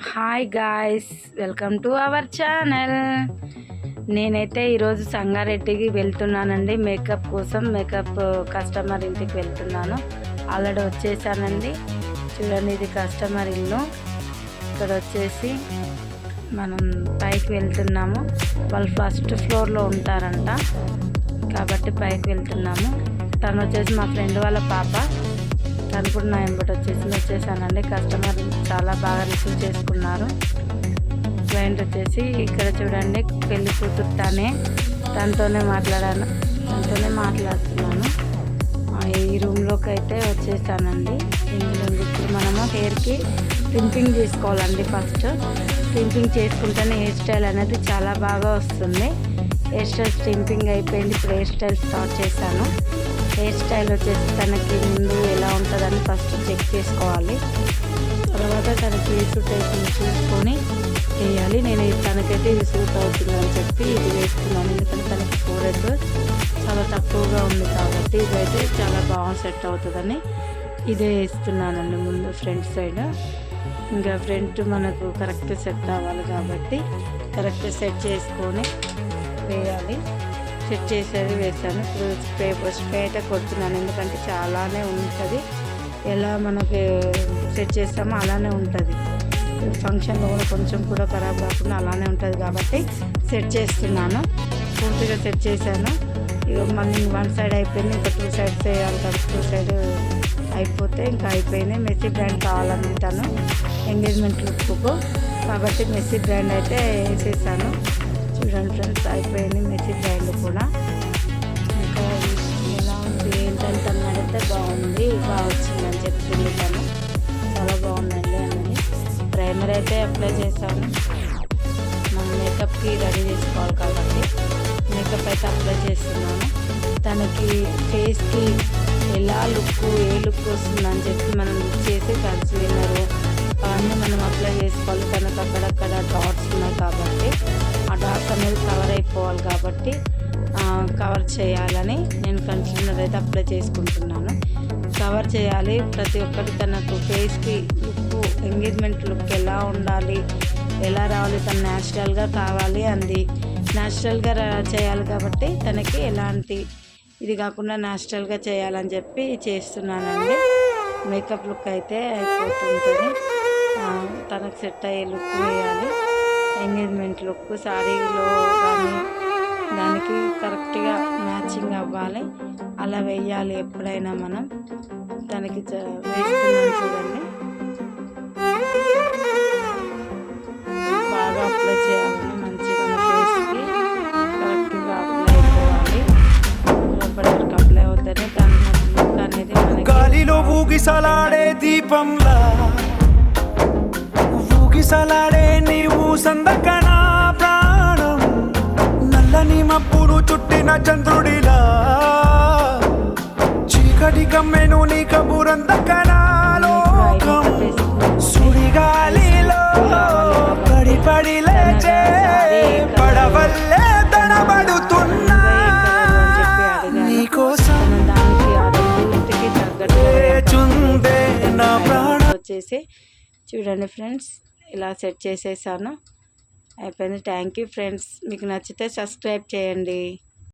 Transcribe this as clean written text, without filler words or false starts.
Hi guys, welcome to our channel. నేనైతే ఈరోజు సంగారెడ్డికి వెళ్తున్నానండి. Makeup కోసం కస్టమర్ ఇంటికి వెళ్తున్నాను. ఆల్రెడీ వచ్చేసానండి. చూడండి, ఇది కస్టమర్ ఇల్లు. ఇక్కడ వచ్చేసి మనం పైకి వెళ్తున్నాము. వాళ్ళు ఫస్ట్ ఫ్లోర్లో ఉంటారంట, కాబట్టి పైకి వెళ్తున్నాము. తను వచ్చేసి మా ఫ్రెండ్ వాళ్ళ పాప. తను కూడా నా ఎంబటి వచ్చేసానండి. కస్టమర్ చాలా బాగా రిసీవ్ చేసుకున్నారు. క్లయింట్ వచ్చేసి ఇక్కడ చూడండి, పెళ్లి కూతురు తనతోనే మాట్లాడుతున్నాను. ఈ రూమ్లోకి అయితే వచ్చేసానండి. ఇందులో ఇప్పుడు మనము హెయిర్కి ట్రిమ్పింగ్ చేసుకోవాలండి. ఫస్ట్ ట్రిమ్పింగ్ చేసుకుంటేనే హెయిర్ స్టైల్ అనేది చాలా బాగా వస్తుంది. హెయిర్ స్టైల్ ట్రిమ్పింగ్ అయిపోయింది. ఇప్పుడు హెయిర్ స్టైల్ స్టార్ట్ చేశాను. హెయిర్ స్టైల్ వచ్చేసి తనకి ముందు ఎలా ఉంటుందని ఫస్ట్ చెక్ చేసుకోవాలి. తర్వాత తనకి సూట్ అవుతుంది చూసుకొని వేయాలి. నేను తనకైతే ఇది సూట్ అవుతుందని చెప్పి ఇది వేస్తున్నాను. ఎందుకంటే తనకి ఫోరెడ్ చాలా తక్కువగా ఉంది కాబట్టి ఇదైతే చాలా బాగా సెట్ అవుతుందని ఇదే వేస్తున్నానండి. ముందు ఫ్రంట్ సైడ్, ఇంకా ఫ్రంట్ మనకు కరెక్ట్ సెట్ అవ్వాలి కాబట్టి కరెక్ట్ సెట్ చేసుకొని వేయాలి. సెట్ చేసేది వేసాను. ఇప్పుడు స్ప్రే అయితే కొడుతున్నాను, ఎందుకంటే చాలానే ఉంటుంది. ఎలా మనకి సెట్ చేస్తామో అలానే ఉంటుంది. ఫంక్షన్లో కూడా కొంచెం కూడా ఖరాబ్ కాకుండా అలానే ఉంటుంది కాబట్టి సెట్ చేస్తున్నాను. పూర్తిగా సెట్ చేశాను. ఇక మళ్ళీ వన్ సైడ్ అయిపోయింది, ఇంకా టూ సైడ్స్ వేయాలి కదా. టూ సైడ్ అయిపోతే ఇంకా అయిపోయింది. మెస్సీ బ్రాండ్ కావాలనుకుంటాను ఎంగేజ్మెంట్ లుక్కు, కాబట్టి మెస్సీ బ్రాండ్ అయితే వేసేసాను. చూడండి ఫ్రెండ్స్, అయిపోయింది మెస్సీ బ్రాండ్ కూడా. ఇంకా ఎలా ఉంది ఏంటంటే అన్నాడైతే బాగుంది, బాగా వచ్చిందని చెప్తుంది తను. చాలా బాగుందండి అని ప్రైమర్ అయితే అప్లై చేశాను. మనం మేకప్కి రెడీ చేసుకోవాలి కాబట్టి మేకప్ అయితే అప్లై చేస్తున్నాను. తనకి ఫేస్కి ఎలా ఏ లుక్ వస్తుందని చెప్పి మనం చేసి కన్సీలర్ అవన్నీ మనం అప్లై చేసుకోవాలి. తనకు అక్కడక్కడ డాట్స్ ఉన్నాయి కాబట్టి ఆ డాట్స్ అనేది కవర్ అయిపోవాలి కాబట్టి కవర్ చేయాలని నేను కన్సీలర్ అయితే అప్లై చేసుకుంటున్నాను. కవర్ చేయాలి ప్రతి ఒక్కటి. తనకు ఫేస్కి లుక్, ఎంగేజ్మెంట్ లుక్ ఎలా ఉండాలి, ఎలా రావాలి, తను న్యాచురల్గా కావాలి, అంది న్యాచురల్గా చేయాలి కాబట్టి తనకి ఎలాంటి ఇది కాకుండా న్యాచురల్గా చేయాలని చెప్పి చేస్తున్నానండి. మేకప్ లుక్ అయితే అయిపోతుంటుంది. తనకు సెట్ అయ్యే లుక్ వేయాలి. ఎంగేజ్మెంట్ లుక్ శారీలో కానీ దానికి కరెక్ట్గా మ్యాచింగ్ అవ్వాలి, అలా వేయాలి. ఎప్పుడైనా మనం దానికి వేస్తున్నాను చూడండి. బాగా అప్లై చేయాలని మంచిగా మన ఫేస్కి కరెక్ట్గా అప్లై అయిపోవాలి. లోపలికి అప్లై అవుతేనే దాని లుక్ అనేది గాలిలో ఊగిసలాడే దీపంలా ఊగిసలాడే నీవు సందకనా ప్రాణం, నల్లని మబ్బులు చుట్టిన చంద్రుడిలా చీకటి కమ్మెను నీ కబురందకనా లోకం, సుడిగాలిలో పడి పడి లేచే పడవల్లే తడబడుతున్నా నీకోసం చుందే నా ప్రాణం. వచ్చేసి చూడండి ఫ్రెండ్స్, ఇలా సెట్ చేసేసాను. అయిపోయింది. Thank you friends. మీకు నచ్చితే సబ్స్క్రైబ్ చేయండి.